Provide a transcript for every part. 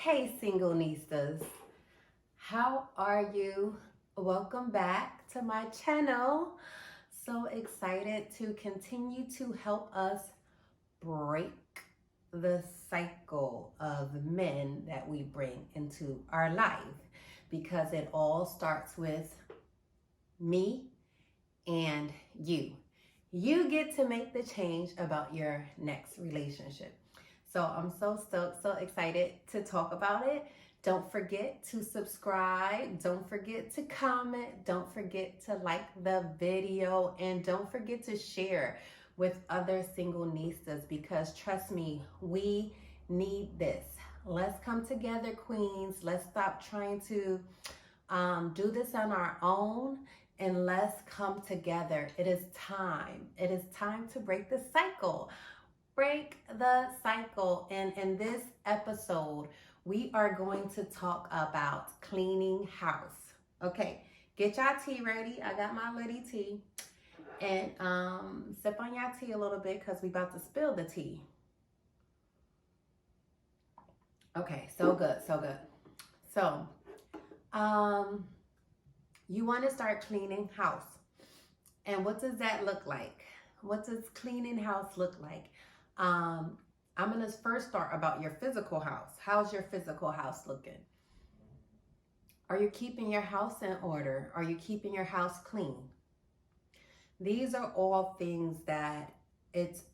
Hey, single nistas, how are you? Welcome back to my channel. So excited to continue to help us break the cycle of men that we bring into our life because it all starts with me and you. You get to make the change about your next relationship. So I'm so stoked, so excited to talk about it. Don't forget to subscribe. Don't forget to comment. Don't forget to like the video. And don't forget to share with other single nistas because trust me, we need this. Let's come together, queens. Let's stop trying to do this on our own and let's come together. It is time. It is time to break the cycle. Break the cycle. And in this episode, we are going to talk about cleaning house. Okay, get y'all tea ready. I got my little tea. And sip on y'all tea a little bit because we about to spill the tea. Okay, so good, so good. So, you want to start cleaning house. And what does that look like? What does cleaning house look like? I'm going to first start about your physical house. How's your physical house looking? Are you keeping your house in order? Are you keeping your house clean? These are all things that it's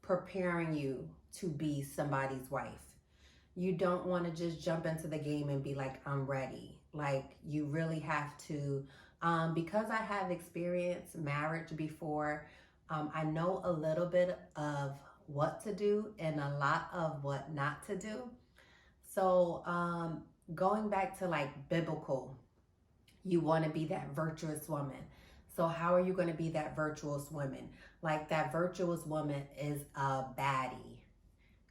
preparing you to be somebody's wife. You don't want to just jump into the game and be like, I'm ready. Like, you really have to, because I have experienced marriage before, I know a little bit of what to do and a lot of what not to do. So going back to like biblical, you want to be that virtuous woman. So how are you going to be that virtuous woman? Like, that virtuous woman is a baddie.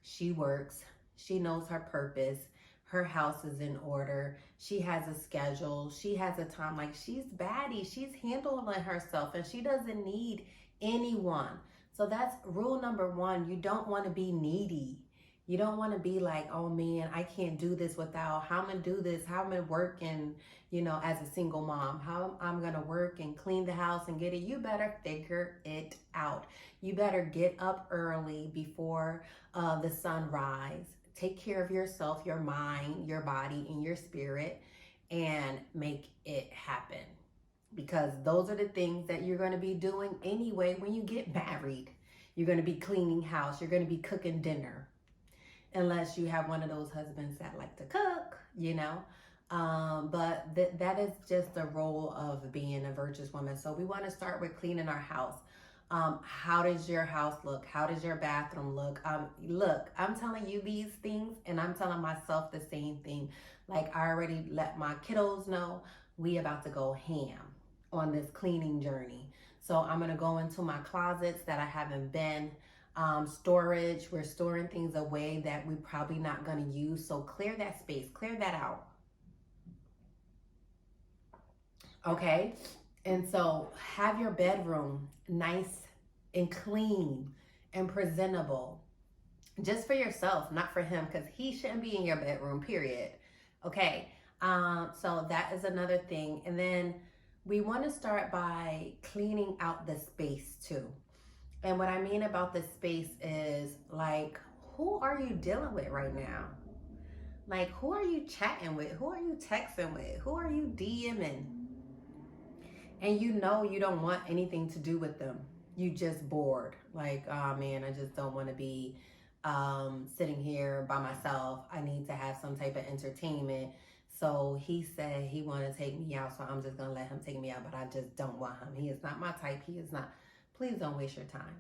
She works. She knows her purpose. Her house is in order. She has a schedule. She has a time. Like, she's baddie. She's handling herself and she doesn't need anyone. So that's rule number one. You don't want to be needy. You don't want to be like, oh man, I can't do this without, how I'm going to do this, how I'm going to work and, as a single mom, how I'm going to work and clean the house and get it. You better figure it out. You better get up early before the sunrise. Take care of yourself, your mind, your body, and your spirit, and make it happen. Because those are the things that you're going to be doing anyway when you get married. You're going to be cleaning house. You're going to be cooking dinner. Unless you have one of those husbands that like to cook, but that is just the role of being a virtuous woman. So we want to start with cleaning our house. How does your house look? How does your bathroom look? Look, I'm telling you these things and I'm telling myself the same thing. Like, I already let my kiddos know we about to go ham on this cleaning journey. So I'm going to go into my closets that I haven't been. Storage, we're storing things away that we're probably not going to use. So clear that space, clear that out. Okay. And so have your bedroom nice and clean and presentable just for yourself, not for him, because he shouldn't be in your bedroom, period. Okay. So that is another thing. And then we want to start by cleaning out the space too. And what I mean about the space is, like, who are you dealing with right now? Like, who are you chatting with? Who are you texting with? Who are you DMing? And you don't want anything to do with them. You just bored. Like, oh man, I just don't want to be sitting here by myself. I need to have some type of entertainment. So he said he wanted to take me out, so I'm just going to let him take me out, but I just don't want him. He is not my type. He is not. Please don't waste your time.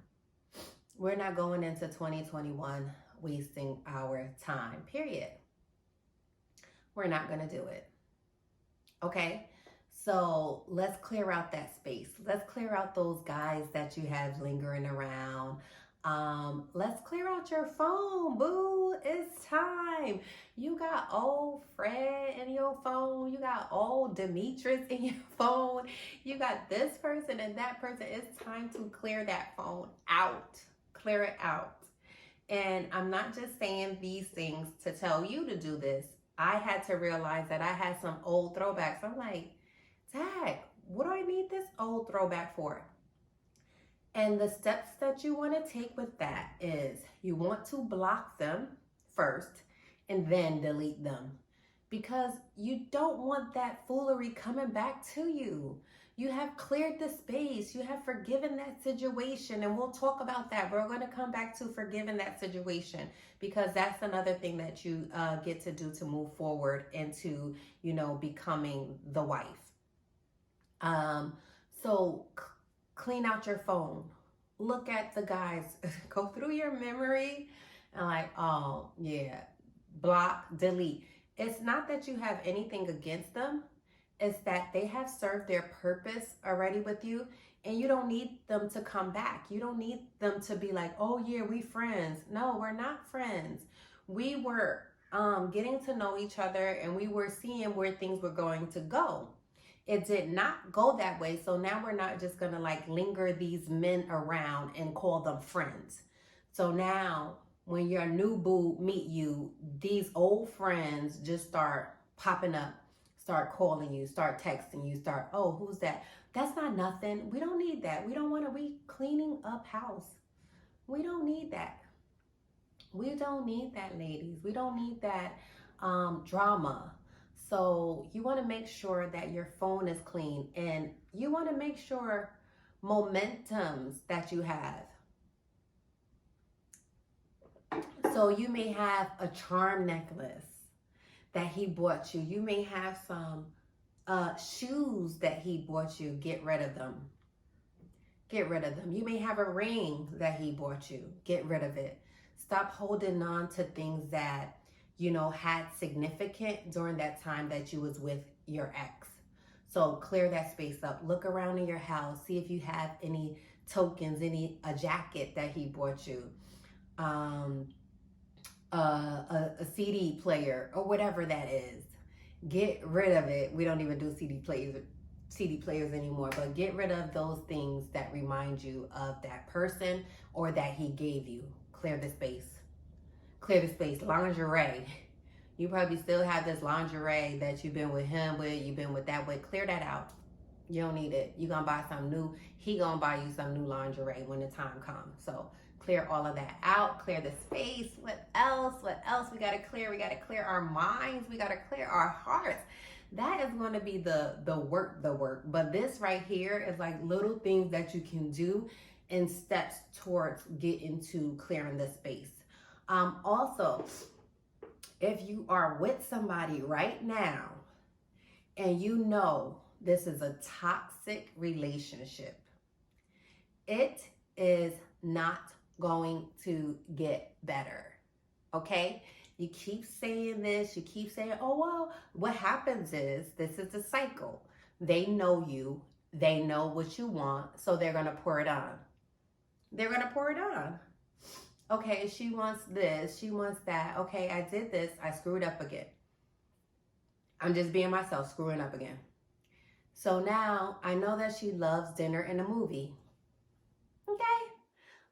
We're not going into 2021 wasting our time, period. We're not going to do it. Okay? So let's clear out that space. Let's clear out those guys that you have lingering around. Let's clear out your phone, boo. It's time. You got old Fred in your phone. You got old Demetrius in your phone. You got this person and that person. It's time to clear that phone out. Clear it out. And I'm not just saying these things to tell you to do this. I had to realize that I had some old throwbacks. I'm like, Dad, what do I need this old throwback for? And the steps that you want to take with that is you want to block them first and then delete them, because you don't want that foolery coming back to you. You have cleared the space. You have forgiven that situation. And we'll talk about that. We're going to come back to forgiving that situation, because that's another thing that you get to do to move forward into, becoming the wife. So clean out your phone. Look at the guys. Go through your memory and like, oh, yeah, block, delete. It's not that you have anything against them. It's that they have served their purpose already with you, and you don't need them to come back. You don't need them to be like, oh yeah, we friends. No, we're not friends. We were getting to know each other, and we were seeing where things were going to go. It did not go that way. So now we're not just going to like linger these men around and call them friends. So now when your new boo meet you, these old friends just start popping up, start calling you, start texting you, start, oh, who's that? That's not nothing. We don't need that. We don't want to be cleaning up house. We don't need that. We don't need that, ladies. We don't need that drama. So you want to make sure that your phone is clean, and you want to make sure momentums that you have. So you may have a charm necklace that he bought you. You may have some shoes that he bought you. Get rid of them. Get rid of them. You may have a ring that he bought you. Get rid of it. Stop holding on to things that had significant during that time that you was with your ex. So clear that space up. Look around in your house. See if you have any tokens, a jacket that he bought you, a CD player or whatever that is. Get rid of it. We don't even do CD players anymore, but get rid of those things that remind you of that person or that he gave you. Clear the space. Clear the space. Lingerie. You probably still have this lingerie that you've been with him with, you've been with that with. Clear that out. You don't need it. You're going to buy some new. He going to buy you some new lingerie when the time comes. So clear all of that out. Clear the space. What else? What else we got to clear? We got to clear our minds. We got to clear our hearts. That is going to be the work. But this right here is like little things that you can do in steps towards getting to clearing the space. Also, if you are with somebody right now and you know this is a toxic relationship, it is not going to get better, okay? You keep saying this, you keep saying, oh, well, what happens is, this is the cycle. They know you, they know what you want, so they're going to pour it on. They're going to pour it on. Okay, she wants this, she wants that. Okay, I did this, I screwed up again. I'm just being myself, screwing up again. So now I know that she loves dinner and a movie. Okay,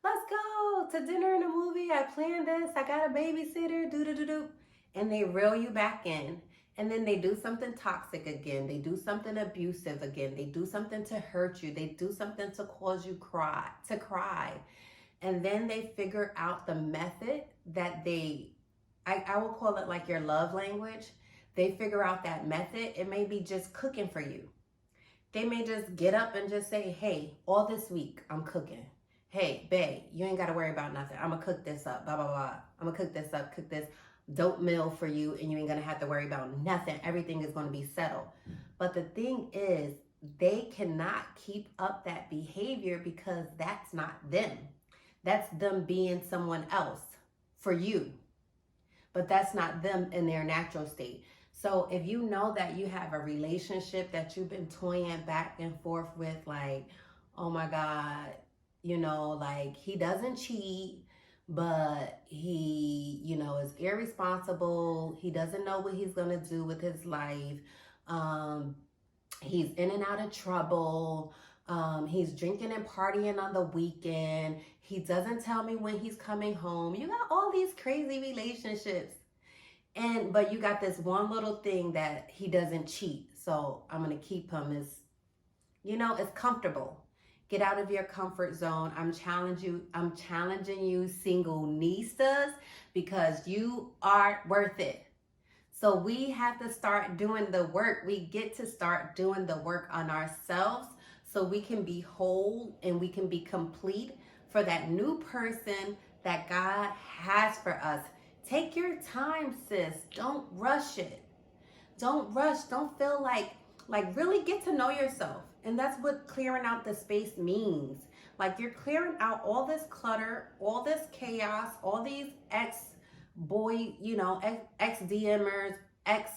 let's go to dinner and a movie. I planned this, I got a babysitter, do. And they reel you back in. And then they do something toxic again. They do something abusive again. They do something to hurt you. They do something to cause you cry. And then they figure out the method that I will call it like your love language. They figure out that method. It may be just cooking for you. They may just get up and just say, hey, all this week I'm cooking. Hey, babe, you ain't got to worry about nothing. I'm going to cook this up, blah, blah, blah. I'm going to cook this up, cook this dope meal for you, and you ain't going to have to worry about nothing. Everything is going to be settled. But the thing is, they cannot keep up that behavior because that's not them. That's them being someone else for you. But that's not them in their natural state. So if you know that you have a relationship that you've been toying back and forth with, like, oh my God, like he doesn't cheat, but he, is irresponsible. He doesn't know what he's going to do with his life. He's in and out of trouble. He's drinking and partying on the weekend. He doesn't tell me when he's coming home. You got all these crazy relationships. But you got this one little thing that he doesn't cheat. So I'm going to keep him as, it's comfortable. Get out of your comfort zone. I'm challenging you single nistas, because you are worth it. So we have to start doing the work. We get to start doing the work on ourselves so we can be whole and we can be complete for that new person that God has for us. Take your time, sis. Don't rush it. Don't rush. Don't feel like really get to know yourself. And that's what clearing out the space means. Like, you're clearing out all this clutter, all this chaos, all these ex DMers, ex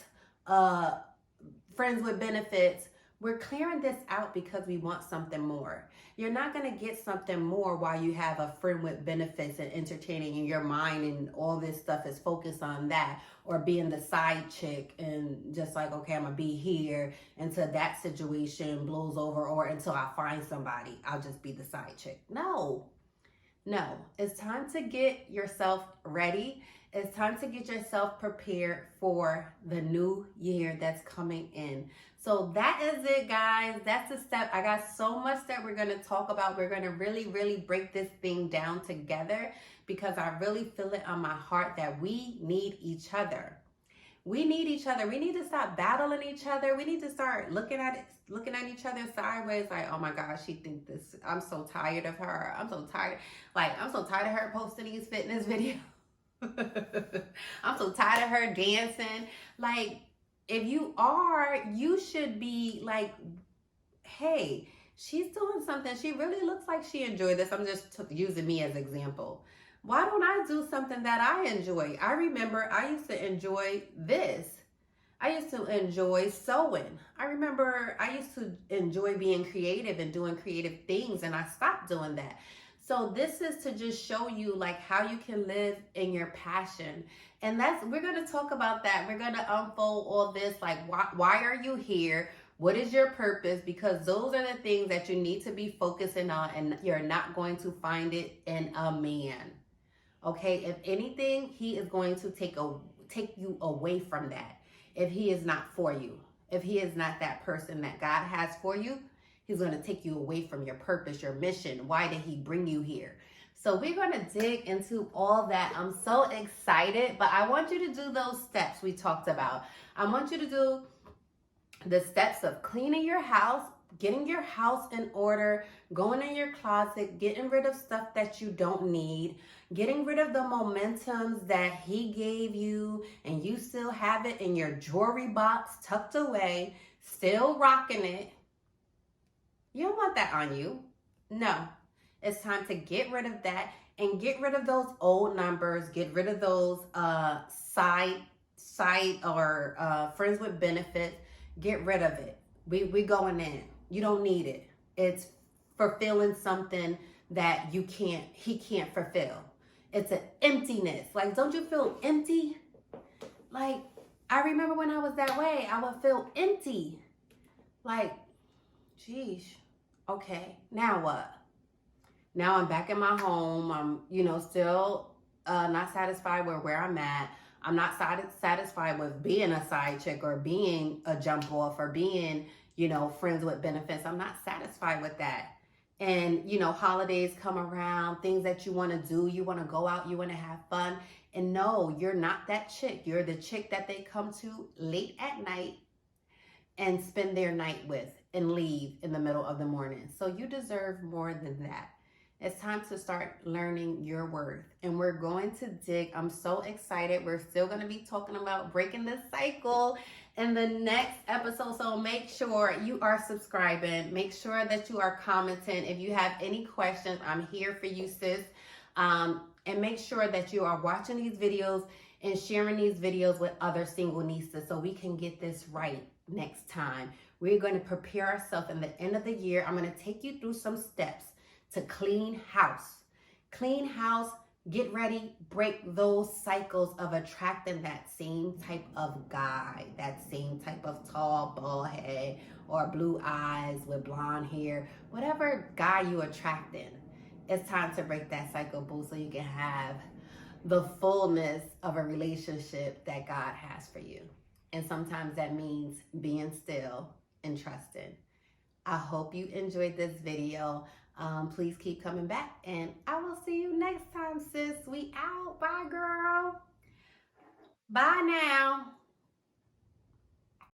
friends with benefits. We're clearing this out because we want something more. You're not going to get something more while you have a friend with benefits and entertaining in your mind, and all this stuff is focused on that, or being the side chick and just like, okay, I'm going to be here until that situation blows over, or until I find somebody, I'll just be the side chick. No, it's time to get yourself ready. It's time to get yourself prepared for the new year that's coming in. So that is it, guys. That's the step. I got so much that we're going to talk about. We're going to really, really break this thing down together, because I really feel it on my heart that we need each other. We need each other. We need to stop battling each other. We need to start looking at each other sideways, like, oh my gosh, she thinks this. I'm so tired of her. I'm so tired. I'm so tired of her posting these fitness videos. I'm so tired of her dancing. Like, if you are, you should be like, hey, she's doing something. She really looks like she enjoyed this. I'm just using me as an example. Why don't I do something that I enjoy? I remember I used to enjoy this. I used to enjoy sewing. I remember I used to enjoy being creative and doing creative things, and I stopped doing that. So this is to just show you like how you can live in your passion. And we're going to talk about that. We're going to unfold all this, like, why are you here? What is your purpose? Because those are the things that you need to be focusing on, and you're not going to find it in a man. Okay? If anything, he is going to take you away from that. If he is not for you, if he is not that person that God has for you, he's going to take you away from your purpose, your mission. Why did he bring you here? So we're going to dig into all that. I'm so excited, but I want you to do those steps we talked about. I want you to do the steps of cleaning your house, getting your house in order, going in your closet, getting rid of stuff that you don't need, getting rid of the momentums that he gave you and you still have it in your jewelry box tucked away, still rocking it. You don't want that on you. No. It's time to get rid of that and get rid of those old numbers. Get rid of those side or friends with benefits. Get rid of it. We going in. You don't need it. It's fulfilling something that he can't fulfill. It's an emptiness. Like, don't you feel empty? Like, I remember when I was that way, I would feel empty. Like, geez, okay, now what? Now I'm back in my home. I'm, still not satisfied with where I'm at. I'm not satisfied with being a side chick or being a jump off or being, friends with benefits. I'm not satisfied with that. And, holidays come around, things that you want to do. You want to go out, you want to have fun. And no, you're not that chick. You're the chick that they come to late at night and spend their night with and leave in the middle of the morning. So you deserve more than that. It's time to start learning your worth. And we're going to dig. I'm so excited. We're still going to be talking about breaking the cycle in the next episode. So make sure you are subscribing. Make sure that you are commenting. If you have any questions, I'm here for you, sis. And make sure that you are watching these videos and sharing these videos with other single nieces so we can get this right next time. We're going to prepare ourselves in the end of the year. I'm going to take you through some steps to clean house. Clean house, get ready, break those cycles of attracting that same type of guy, that same type of tall, bald head, or blue eyes with blonde hair, whatever guy you attracting. It's time to break that cycle, boo, so you can have the fullness of a relationship that God has for you. And sometimes that means being still and trusting. I hope you enjoyed this video. Please keep coming back, and I will see you next time, sis. We out. Bye, girl. Bye now.